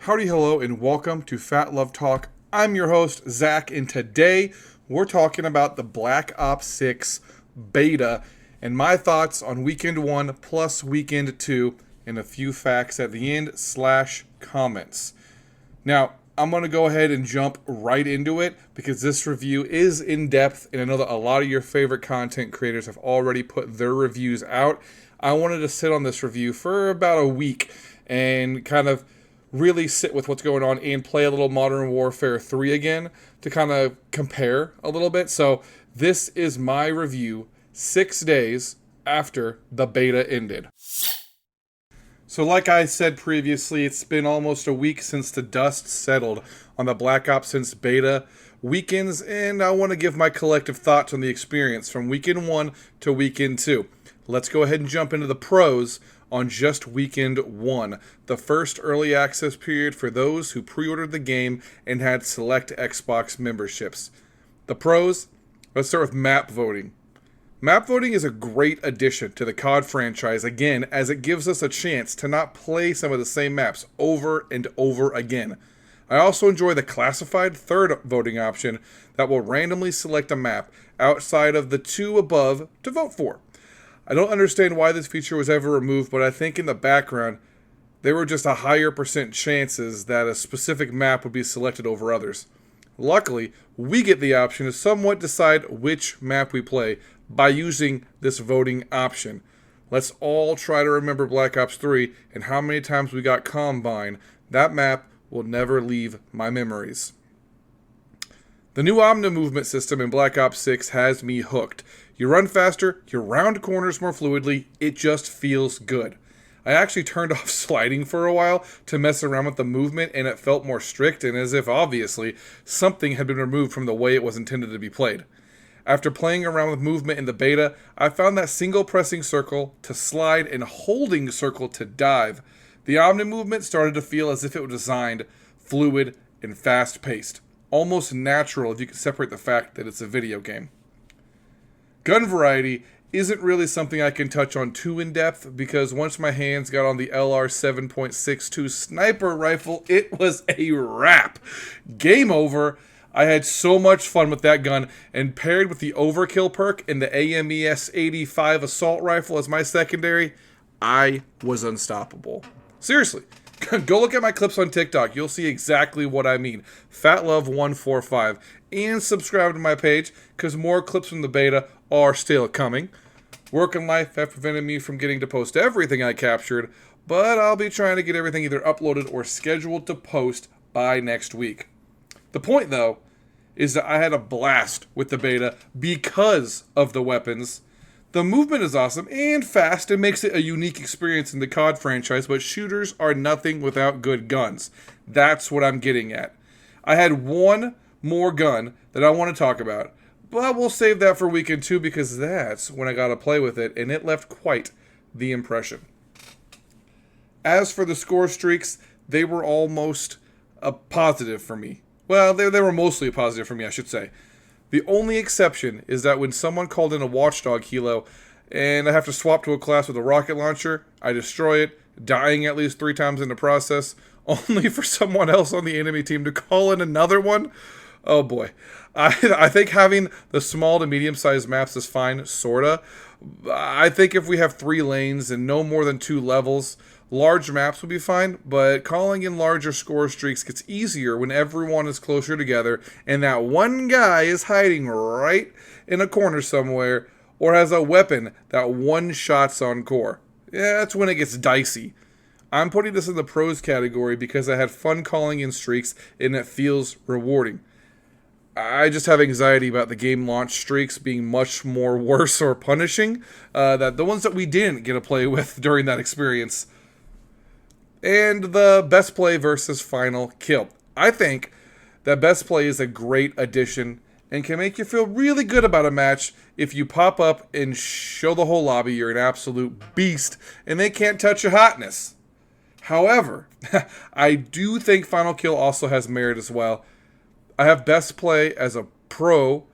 Howdy, hello, and welcome to Phat Love Talk. I'm your host, Zach, and today we're talking about the Black Ops 6 beta and my thoughts on Weekend 1 plus Weekend 2 and a few facts at the end / comments. Now, I'm going to go ahead and jump right into it because this review is in depth, and I know that a lot of your favorite content creators have already put their reviews out. I wanted to sit on this review for about a week and kind of really sit with what's going on and play a little Modern Warfare 3 again to kind of compare a little bit. So this is my review 6 days after the beta ended. So like I said previously, it's been almost a week since the dust settled on the Black Ops since beta weekends, and I want to give my collective thoughts on the experience from Weekend 1 to Weekend 2. Let's go ahead and jump into the pros on just Weekend 1, the first early access period for those who pre-ordered the game and had select Xbox memberships. The pros, let's start with map voting. Map voting is a great addition to the COD franchise, again, as it gives us a chance to not play some of the same maps over and over again. I also enjoy the classified third voting option that will randomly select a map outside of the two above to vote for. I don't understand why this feature was ever removed, but I think in the background, there were just a higher percent chances that a specific map would be selected over others. Luckily, we get the option to somewhat decide which map we play by using this voting option. Let's all try to remember Black Ops 3 and how many times we got Combine. That map will never leave my memories. The new Omni movement system in Black Ops 6 has me hooked. You run faster, you round corners more fluidly, it just feels good. I actually turned off sliding for a while to mess around with the movement, and it felt more strict and as if, obviously, something had been removed from the way it was intended to be played. After playing around with movement in the beta, I found that single pressing circle to slide and holding circle to dive. The Omni movement started to feel as if it was designed fluid and fast-paced. Almost natural if you could separate the fact that it's a video game. Gun variety isn't really something I can touch on too in depth because once my hands got on the LR 7.62 sniper rifle, it was a wrap. Game over. I had so much fun with that gun, and paired with the overkill perk and the AMES 85 assault rifle as my secondary, I was unstoppable. Seriously, go look at my clips on TikTok. You'll see exactly what I mean. FatLove145, and subscribe to my page because more clips from the beta are still coming. Work and life have prevented me from getting to post everything I captured, but I'll be trying to get everything either uploaded or scheduled to post by next week. The point, though, is that I had a blast with the beta because of the weapons. The movement is awesome and fast and makes it a unique experience in the COD franchise, but shooters are nothing without good guns. That's what I'm getting at. I had one more gun that I want to talk about, but we'll save that for Weekend 2 because that's when I got to play with it, and it left quite the impression. As for the Scorestreaks, they were almost a positive for me. Well, they were mostly a positive for me, I should say. The only exception is that when someone called in a Watchdog helo and I have to swap to a class with a rocket launcher, I destroy it, dying at least 3 times in the process, only for someone else on the enemy team to call in another one. Oh boy. I think having the small to medium-sized maps is fine, sorta. I think if we have 3 lanes and no more than 2 levels, large maps would be fine, but calling in larger score streaks gets easier when everyone is closer together and that one guy is hiding right in a corner somewhere or has a weapon that one-shots on core. Yeah, that's when it gets dicey. I'm putting this in the pros category because I had fun calling in streaks and it feels rewarding. I just have anxiety about the game launch streaks being much more worse or punishing than the ones that we didn't get to play with during that experience. And the best play versus final kill. I think that best play is a great addition and can make you feel really good about a match if you pop up and show the whole lobby you're an absolute beast and they can't touch your hotness. However, I do think final kill also has merit as well. I have best play as a pro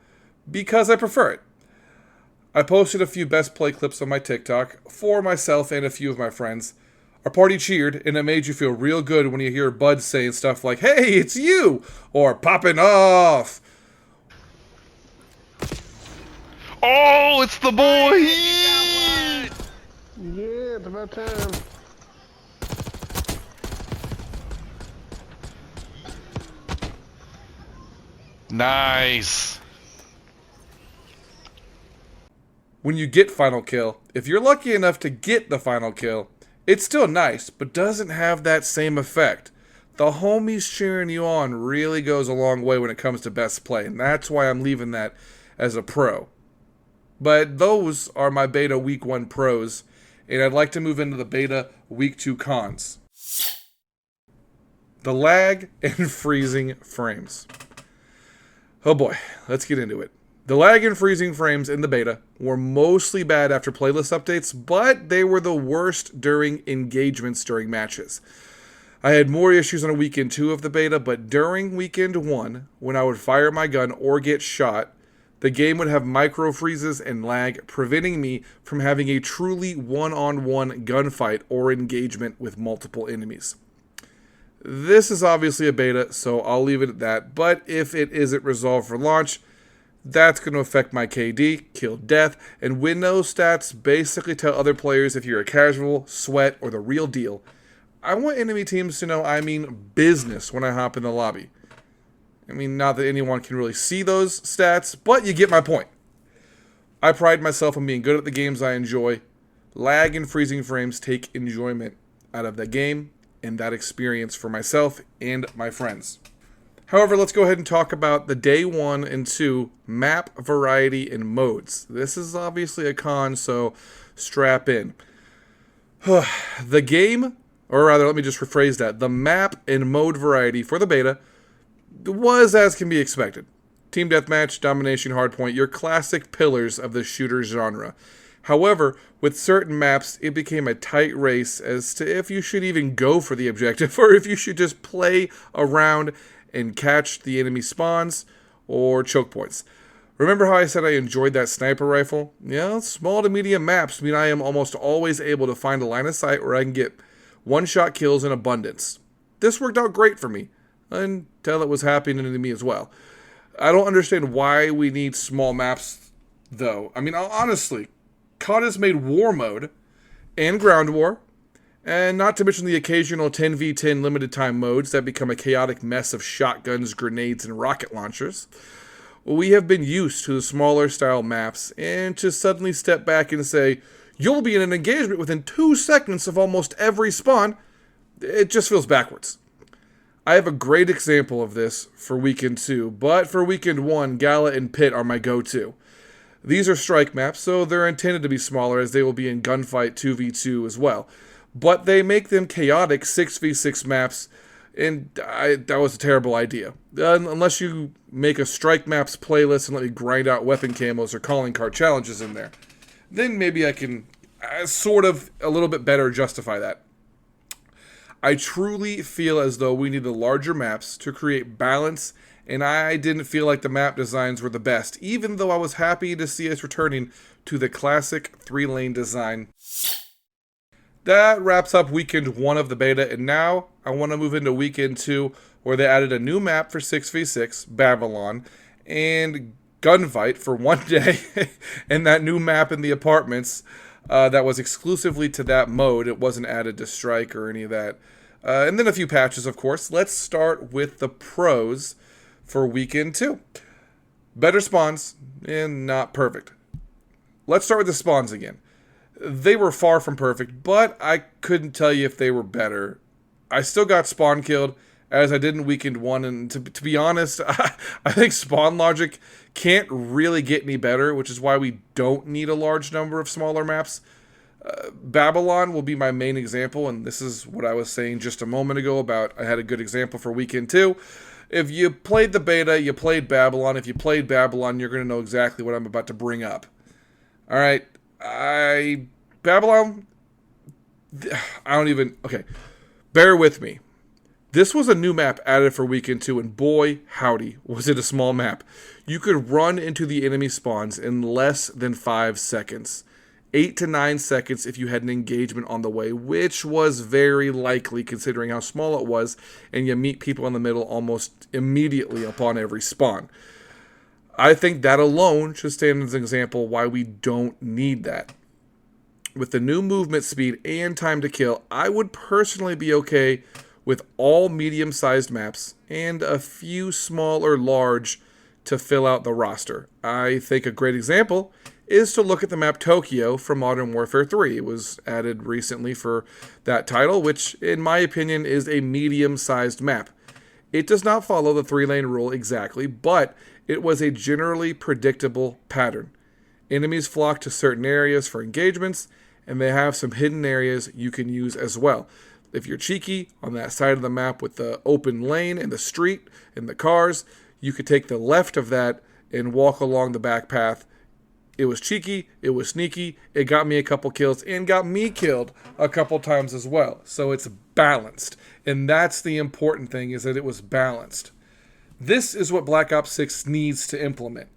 because I prefer it. I posted a few best play clips on my TikTok for myself and a few of my friends. Our party cheered, and it made you feel real good when you hear Bud saying stuff like, "Hey, it's you!" or "Popping off!" Oh, it's the boy! Yeah, it's about time. Nice. When you get final kill, if you're lucky enough to get the final kill, it's still nice, but doesn't have that same effect. The homies cheering you on really goes a long way when it comes to best play, and that's why I'm leaving that as a pro. But those are my beta week 1 pros, and I'd like to move into the beta week 2 cons. The lag and freezing frames. Oh boy, let's get into it. The lag and freezing frames in the beta were mostly bad after playlist updates, but they were the worst during engagements during matches. I had more issues on weekend 2 of the beta, but during weekend 1, when I would fire my gun or get shot, the game would have micro freezes and lag, preventing me from having a truly one-on-one gunfight or engagement with multiple enemies. This is obviously a beta, so I'll leave it at that, but if it isn't resolved for launch, that's going to affect my KD, kill death, and win those stats basically tell other players if you're a casual, sweat, or the real deal. I want enemy teams to know I mean business when I hop in the lobby. I mean, not that anyone can really see those stats, but you get my point. I pride myself on being good at the games I enjoy. Lag and freezing frames take enjoyment out of the game and that experience for myself and my friends. However, let's go ahead and talk about the day 1 and 2 map variety and modes. This is obviously a con, so strap in. The game, or rather, let me just rephrase that. The map and mode variety for the beta was as can be expected. Team deathmatch, domination, hardpoint, your classic pillars of the shooter genre. However, with certain maps, it became a tight race as to if you should even go for the objective or if you should just play around and catch the enemy spawns or choke points. Remember how I said I enjoyed that sniper rifle? Yeah, small to medium maps mean I am almost always able to find a line of sight where I can get one-shot kills in abundance. This worked out great for me, until it was happening to me as well. I don't understand why we need small maps, though. I mean, honestly, COD has made War Mode and Ground War, and not to mention the occasional 10v10 limited time modes that become a chaotic mess of shotguns, grenades, and rocket launchers. We have been used to the smaller style maps, and to suddenly step back and say, you'll be in an engagement within 2 seconds of almost every spawn, it just feels backwards. I have a great example of this for weekend 2, but for weekend 1, Gala and Pit are my go-to. These are strike maps, so they're intended to be smaller as they will be in gunfight 2v2 as well. But they make them chaotic 6v6 maps, and that was a terrible idea. Unless you make a strike maps playlist and let me grind out weapon camos or calling card challenges in there. Then maybe I can sort of a little bit better justify that. I truly feel as though we need the larger maps to create balance, and I didn't feel like the map designs were the best, even though I was happy to see us returning to the classic 3-lane design. That wraps up weekend 1 of the beta, and now I want to move into weekend 2, where they added a new map for 6v6, Babylon, and gunfight for one day, and that new map in the apartments that was exclusively to that mode. It wasn't added to Strike or any of that. And then a few patches, of course. Let's start with the pros for weekend 2. Better spawns, and not perfect. Let's start with the spawns again. They were far from perfect, but I couldn't tell you if they were better. I still got spawn killed, as I did in weekend 1, and to be honest, I think spawn logic can't really get any better, which is why we don't need a large number of smaller maps. Babylon will be my main example, and this is what I was saying just a moment ago about I had a good example for weekend 2. If you played the beta, you played Babylon. If you played Babylon, you're going to know exactly what I'm about to bring up. All right, Babylon, okay, bear with me. This was a new map added for weekend 2, and boy, howdy, was it a small map. You could run into the enemy spawns in less than 5 seconds. 8 to 9 seconds if you had an engagement on the way, which was very likely considering how small it was, and you meet people in the middle almost immediately upon every spawn. I think that alone should stand as an example why we don't need that. With the new movement speed and time to kill, I would personally be okay with all medium-sized maps and a few small or large to fill out the roster. I think a great example is to look at the map Tokyo from Modern Warfare 3. It was added recently for that title, which in my opinion is a medium-sized map. It does not follow the 3-lane rule exactly, but it was a generally predictable pattern. Enemies flock to certain areas for engagements, and they have some hidden areas you can use as well. If you're cheeky on that side of the map with the open lane and the street and the cars, you could take the left of that and walk along the back path. It was cheeky, it was sneaky, it got me a couple kills and got me killed a couple times as well. So it's balanced. And that's the important thing, is that it was balanced. This is what Black Ops 6 needs to implement.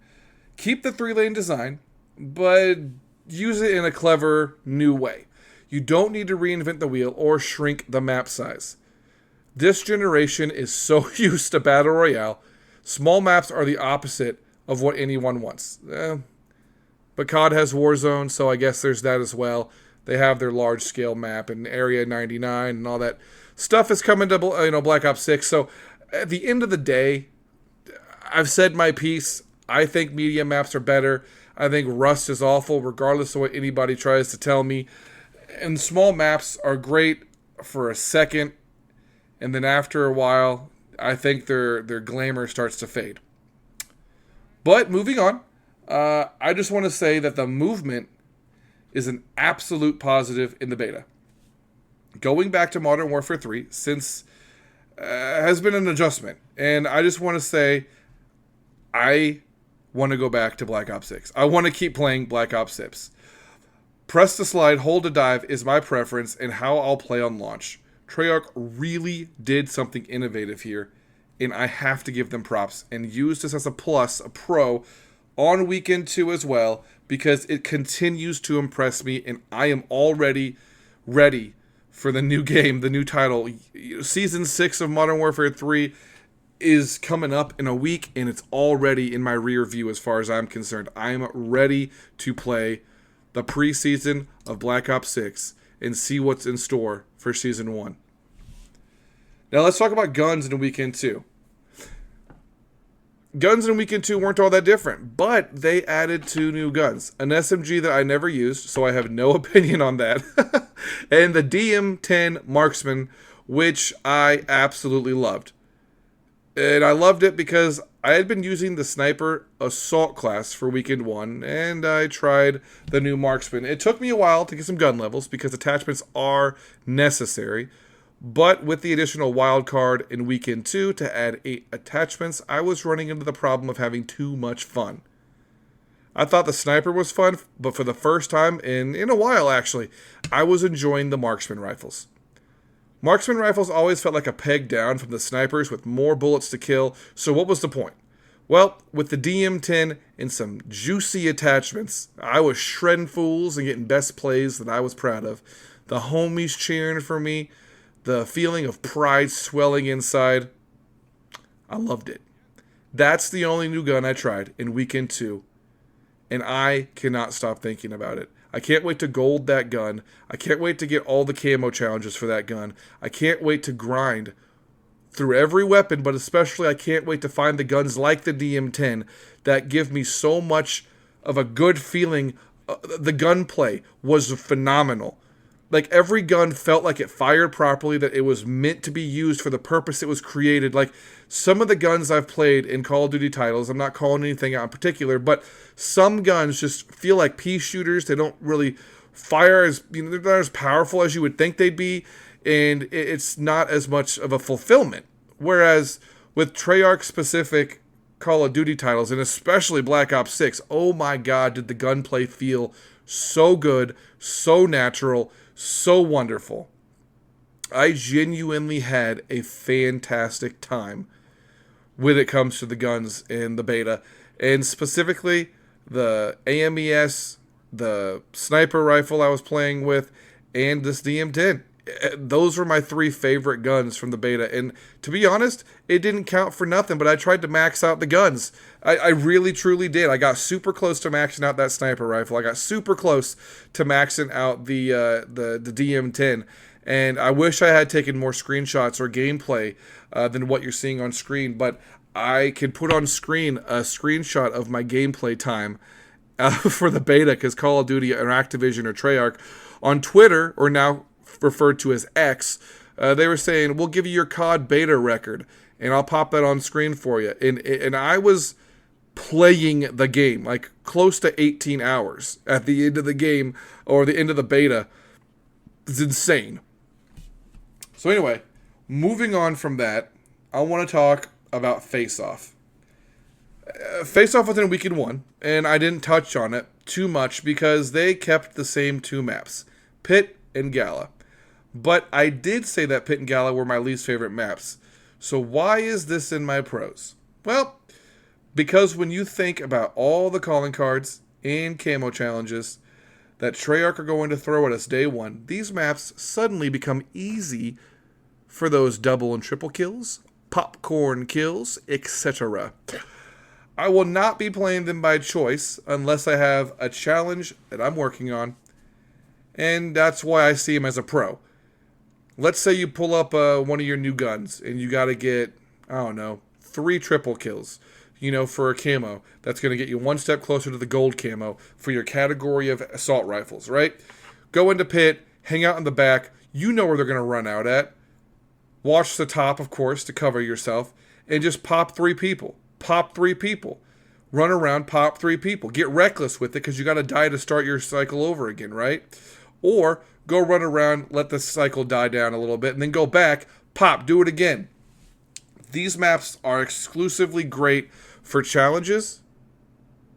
Keep the 3-lane design, but use it in a clever new way. You don't need to reinvent the wheel or shrink the map size. This generation is so used to Battle Royale. Small maps are the opposite of what anyone wants. But COD has Warzone, so I guess there's that as well. They have their large-scale map and Area 99 and all that stuff is coming to Black Ops 6. So at the end of the day, I've said my piece. I think medium maps are better. I think Rust is awful, regardless of what anybody tries to tell me. And small maps are great for a second, and then after a while, I think their glamour starts to fade. But moving on, I just want to say that the movement is an absolute positive in the beta. Going back to Modern Warfare 3, since has been an adjustment, and I just want to say I want to go back to Black Ops 6. I want to keep playing Black Ops 6. Press to slide, hold to dive is my preference and how I'll play on launch. Treyarch really did something innovative here, and I have to give them props and use this as a plus, a pro, on Weekend 2 as well, because it continues to impress me, and I am already ready for the new game, the new title. Season 6 of Modern Warfare 3 is coming up in a week, and it's already in my rear view as far as I'm concerned. I am ready to play the preseason of Black Ops 6 and see what's in store for Season 1. Now let's talk about guns in Weekend 2. Guns in Weekend 2 weren't all that different, but they added 2 new guns. An SMG that I never used, so I have no opinion on that. And the DM-10 Marksman, which I absolutely loved. And I loved it because I had been using the Sniper Assault class for Weekend 1, and I tried the new Marksman. It took me a while to get some gun levels because attachments are necessary. But with the additional wildcard in Weekend 2 to add 8 attachments, I was running into the problem of having too much fun. I thought the Sniper was fun, but for the first time in a while actually, I was enjoying the Marksman rifles. Marksman rifles always felt like a peg down from the Snipers with more bullets to kill, so what was the point? Well, with the DM-10 and some juicy attachments, I was shredding fools and getting best plays that I was proud of. The homies cheering for me, the feeling of pride swelling inside. I loved it. That's the only new gun I tried in Weekend 2, and I cannot stop thinking about it. I can't wait to gold that gun. I can't wait to get all the camo challenges for that gun. I can't wait to grind through every weapon, but especially I can't wait to find the guns like the DM-10 that give me so much of a good feeling. The gunplay was phenomenal. Like, every gun felt like it fired properly, that it was meant to be used for the purpose it was created. Like, some of the guns I've played in Call of Duty titles, I'm not calling anything out in particular, but some guns just feel like pea shooters. They don't really fire as, they're not as powerful as you would think they'd be, and it's not as much of a fulfillment. Whereas with Treyarch-specific Call of Duty titles, and especially Black Ops 6, oh my god, did the gunplay feel so good, so natural, so wonderful. I genuinely had a fantastic time when it comes to the guns in the beta, and specifically the AMES the sniper rifle I was playing with, and this DM10. Those were my 3 favorite guns from the beta. And to be honest, it didn't count for nothing, but I tried to max out the guns. I really, truly did. I got super close to maxing out that sniper rifle. I got super close to maxing out the DM10. And I wish I had taken more screenshots or gameplay than what you're seeing on screen. But I can put on screen a screenshot of my gameplay time for the beta, because Call of Duty or Activision or Treyarch on Twitter, or now referred to as X, they were saying, we'll give you your COD beta record, and I'll pop that on screen for you. And I was playing the game, like close to 18 hours at the end of the game, or the end of the beta. It's insane. So anyway, moving on from that, I want to talk about Faceoff. Faceoff was in Weekend 1, and I didn't touch on it too much because they kept the same 2 maps, Pit and Gala. But I did say that Pit and Gala were my least favorite maps. So why is this in my pros? Well, because when you think about all the calling cards and camo challenges that Treyarch are going to throw at us day 1, these maps suddenly become easy for those double and triple kills, popcorn kills, etc. I will not be playing them by choice unless I have a challenge that I'm working on, and that's why I see them as a pro. Let's say you pull up one of your new guns, and you got to get, 3 triple kills, for a camo. That's going to get you 1 step closer to the gold camo for your category of assault rifles, right? Go into Pit, hang out in the back. You know where they're going to run out at. Watch the top, of course, to cover yourself, and just pop 3 people. Pop 3 people. Run around, pop 3 people. Get reckless with it, because you got to die to start your cycle over again, right? Or go run around, let the cycle die down a little bit, and then go back, pop, do it again. These maps are exclusively great for challenges,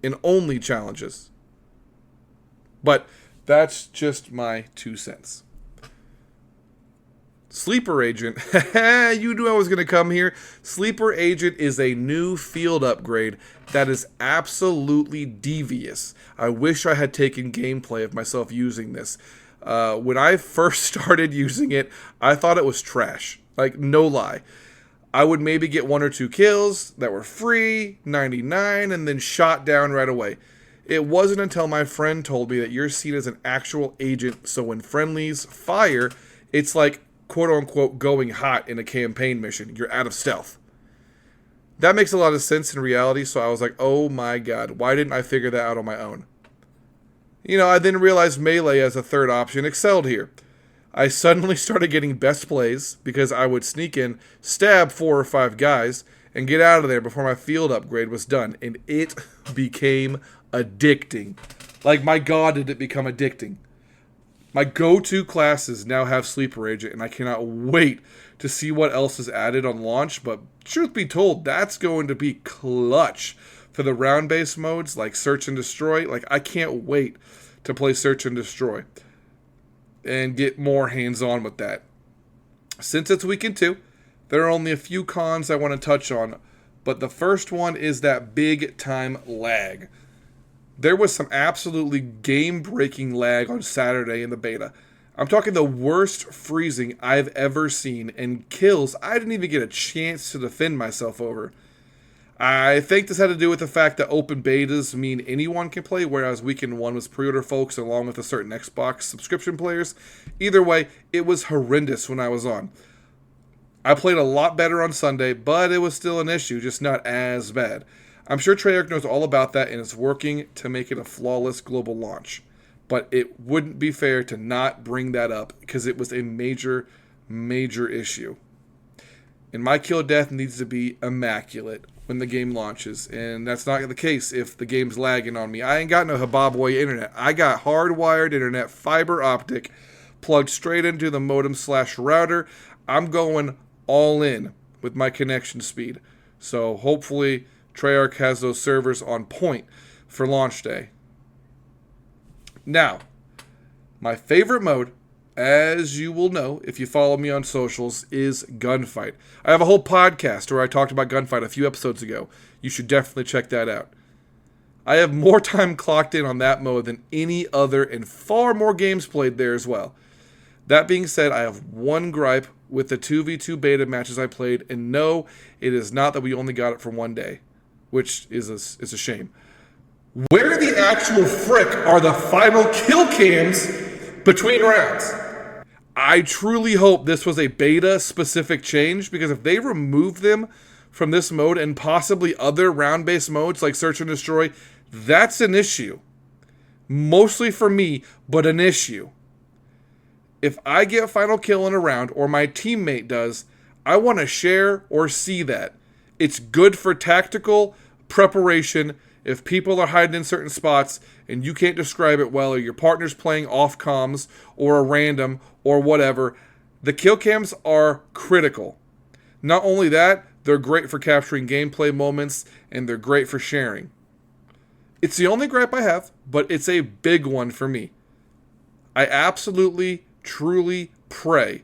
and only challenges. But that's just my 2 cents. Sleeper Agent. You knew I was going to come here. Sleeper Agent is a new field upgrade that is absolutely devious. I wish I had taken gameplay of myself using this. When I first started using it, I thought it was trash. Like, no lie. I would maybe get 1 or 2 kills that were free, 99, and then shot down right away. It wasn't until my friend told me that you're seen as an actual agent, so when friendlies fire, it's like, quote-unquote, going hot in a campaign mission. You're out of stealth. That makes a lot of sense in reality, so I was like, oh my god, why didn't I figure that out on my own? I then realized melee as a third option excelled here. I suddenly started getting best plays because I would sneak in, stab 4 or 5 guys, and get out of there before my field upgrade was done, and it became addicting. Like, my god, did it become addicting. My go-to classes now have Sleeper Agent, and I cannot wait to see what else is added on launch, but truth be told, that's going to be clutch for the round-based modes like Search and Destroy. Like, I can't wait to play Search and Destroy and get more hands-on with that. Since it's Weekend 2, there are only a few cons I want to touch on, but the first one is that big-time lag. There was some absolutely game-breaking lag on Saturday in the beta. I'm talking the worst freezing I've ever seen, and kills I didn't even get a chance to defend myself over. I think this had to do with the fact that open betas mean anyone can play, whereas Weekend 1 was pre-order folks along with a certain Xbox subscription players. Either way, it was horrendous when I was on. I played a lot better on Sunday, but it was still an issue, just not as bad. I'm sure Treyarch knows all about that and is working to make it a flawless global launch. But it wouldn't be fair to not bring that up because it was a major, major issue. And my kill death needs to be immaculate when the game launches. And that's not the case if the game's lagging on me. I ain't got no Hababway internet. I got hardwired internet, fiber optic, plugged straight into the modem/router. I'm going all in with my connection speed. So hopefully Treyarch has those servers on point for launch day. Now, my favorite mode, as you will know if you follow me on socials, is Gunfight. I have a whole podcast where I talked about Gunfight a few episodes ago. You should definitely check that out. I have more time clocked in on that mode than any other and far more games played there as well. That being said, I have one gripe with the 2v2 beta matches I played, and no, it is not that we only got it for one day, which is a shame. Where the actual frick are the final kill cams between rounds? I truly hope this was a beta-specific change, because if they remove them from this mode and possibly other round-based modes like Search and Destroy, that's an issue. Mostly for me, but an issue. If I get final kill in a round, or my teammate does, I want to share or see that. It's good for tactical preparation if people are hiding in certain spots and you can't describe it well, or your partner's playing off comms or a random or whatever. The kill cams are critical. Not only that, they're great for capturing gameplay moments, and they're great for sharing. It's the only gripe I have, but it's a big one for me. I absolutely, truly pray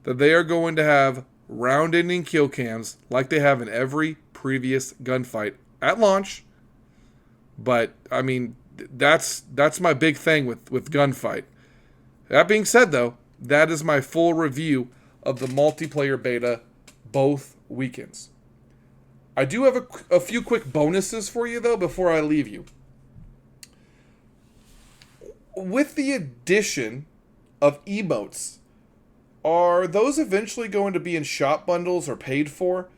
that they are going to have round-ending kill cams like they have in every previous gunfight at launch. But, I mean, that's my big thing with gunfight. That being said, though, that is my full review of the multiplayer beta both weekends. I do have a few quick bonuses for you, though, before I leave you. With the addition of emotes, are those eventually going to be in shop bundles or paid for?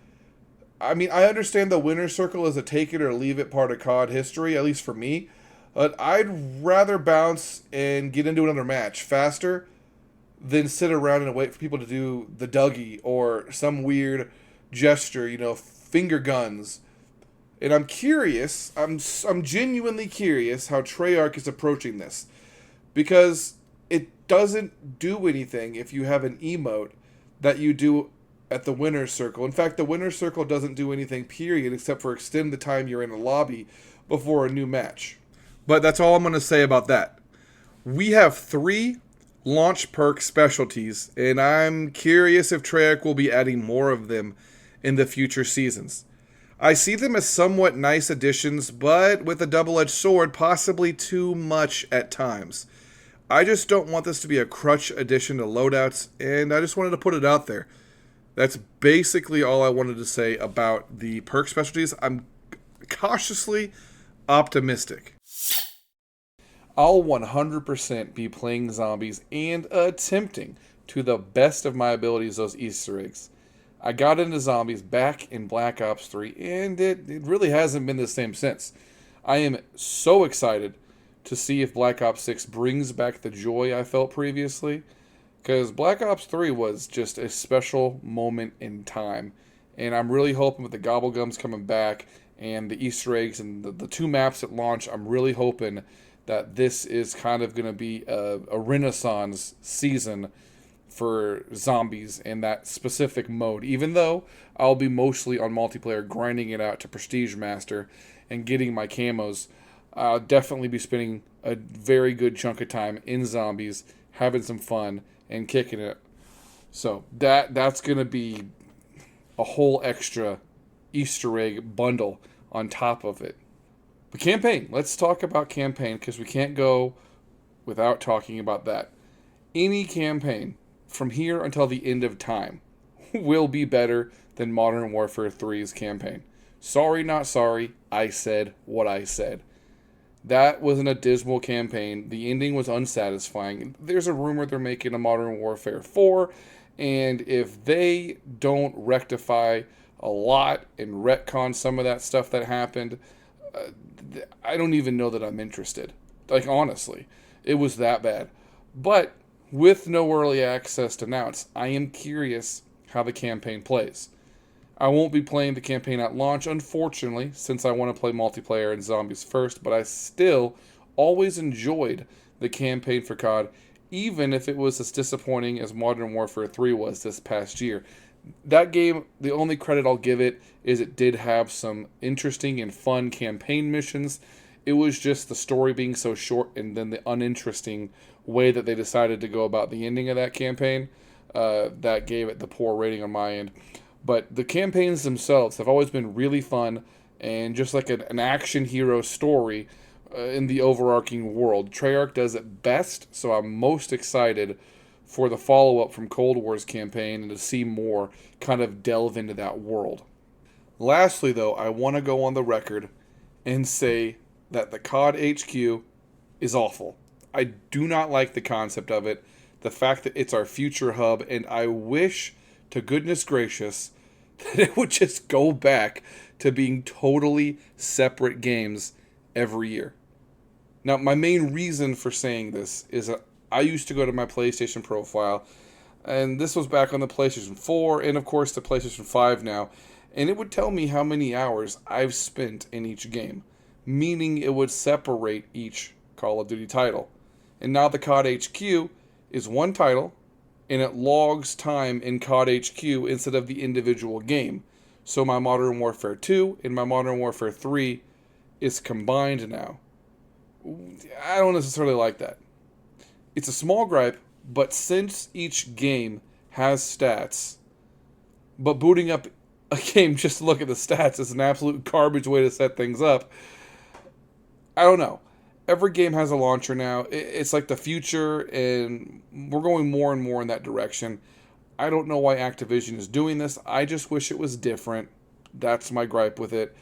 I mean, I understand the winner's circle is a take it or leave it part of COD history, at least for me. But I'd rather bounce and get into another match faster than sit around and wait for people to do the Dougie or some weird gesture, finger guns. And I'm curious, I'm genuinely curious how Treyarch is approaching this. Because it doesn't do anything if you have an emote that you do at the winner's circle. In fact, the winner's circle doesn't do anything, period, except for extend the time you're in a lobby before a new match. But that's all I'm going to say about that. We have 3 launch perk specialties, and I'm curious if Treyarch will be adding more of them in the future seasons. I see them as somewhat nice additions, but with a double-edged sword, possibly too much at times. I just don't want this to be a crutch addition to loadouts, and I just wanted to put it out there. That's basically all I wanted to say about the perk specialties. I'm cautiously optimistic. I'll 100% be playing zombies and attempting to the best of my abilities those Easter eggs. I got into zombies back in Black Ops 3, and it really hasn't been the same since. I am so excited to see if Black Ops 6 brings back the joy I felt previously, because Black Ops 3 was just a special moment in time, and I'm really hoping with the Gobblegums coming back and the Easter eggs and the 2 maps at launch, I'm really hoping that this is kind of going to be a renaissance season for zombies in that specific mode, even though I'll be mostly on multiplayer grinding it out to Prestige Master and getting my camos. I'll definitely be spending a very good chunk of time in zombies, having some fun, and kicking it. So that's going to be a whole extra Easter egg bundle on top of it. The campaign. Let's talk about campaign, because we can't go without talking about that. Any campaign from here until the end of time will be better than Modern Warfare 3's campaign. Sorry, not sorry. I said what I said. That was an abysmal campaign. The ending was unsatisfying. There's a rumor they're making a Modern Warfare 4, and if they don't rectify a lot and retcon some of that stuff that happened, I don't even know that I'm interested. Like, honestly, it was that bad. But with no early access announced, I am curious how the campaign plays. I won't be playing the campaign at launch, unfortunately, since I want to play multiplayer and zombies first, but I still always enjoyed the campaign for COD, even if it was as disappointing as Modern Warfare 3 was this past year. That game, the only credit I'll give it is it did have some interesting and fun campaign missions. It was just the story being so short, and then the uninteresting way that they decided to go about the ending of that campaign that gave it the poor rating on my end. But the campaigns themselves have always been really fun, and just like an action hero story in the overarching world. Treyarch does it best, so I'm most excited for the follow-up from Cold War's campaign and to see more kind of delve into that world. Lastly, though, I want to go on the record and say that the COD HQ is awful. I do not like the concept of it, the fact that it's our future hub, and I wish to goodness gracious that it would just go back to being totally separate games every year. Now, my main reason for saying this is that I used to go to my PlayStation profile, and this was back on the PlayStation 4 and, of course, the PlayStation 5 now, and it would tell me how many hours I've spent in each game, meaning it would separate each Call of Duty title. And now the COD HQ is one title, and it logs time in COD HQ instead of the individual game. So my Modern Warfare 2 and my Modern Warfare 3 is combined now. I don't necessarily like that. It's a small gripe, but since each game has stats, but booting up a game just to look at the stats is an absolute garbage way to set things up. I don't know. Every game has a launcher now. It's like the future, and we're going more and more in that direction. I don't know why Activision is doing this. I just wish it was different. That's my gripe with it.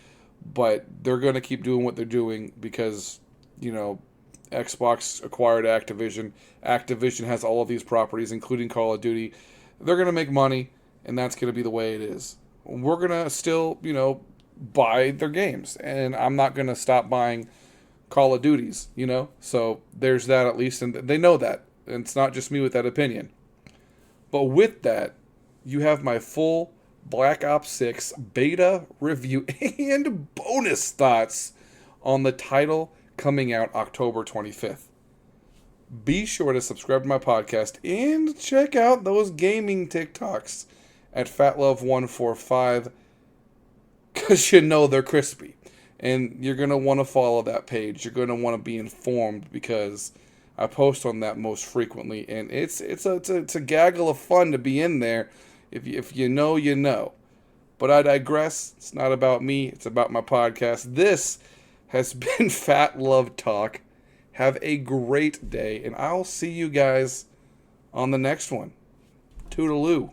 But they're going to keep doing what they're doing because, Xbox acquired Activision. Activision has all of these properties, including Call of Duty. They're going to make money, and that's going to be the way it is. We're going to still, buy their games, and I'm not going to stop buying Call of Duties, So there's that at least, and they know that. And it's not just me with that opinion. But with that, you have my full Black Ops 6 beta review and bonus thoughts on the title coming out October 25th. Be sure to subscribe to my podcast and check out those gaming TikToks at FatLove145 because they're crispy. And you're going to want to follow that page. You're going to want to be informed because I post on that most frequently. And it's a gaggle of fun to be in there. If you know, you know. But I digress. It's not about me. It's about my podcast. This has been Fat Love Talk. Have a great day. And I'll see you guys on the next one. Toodaloo.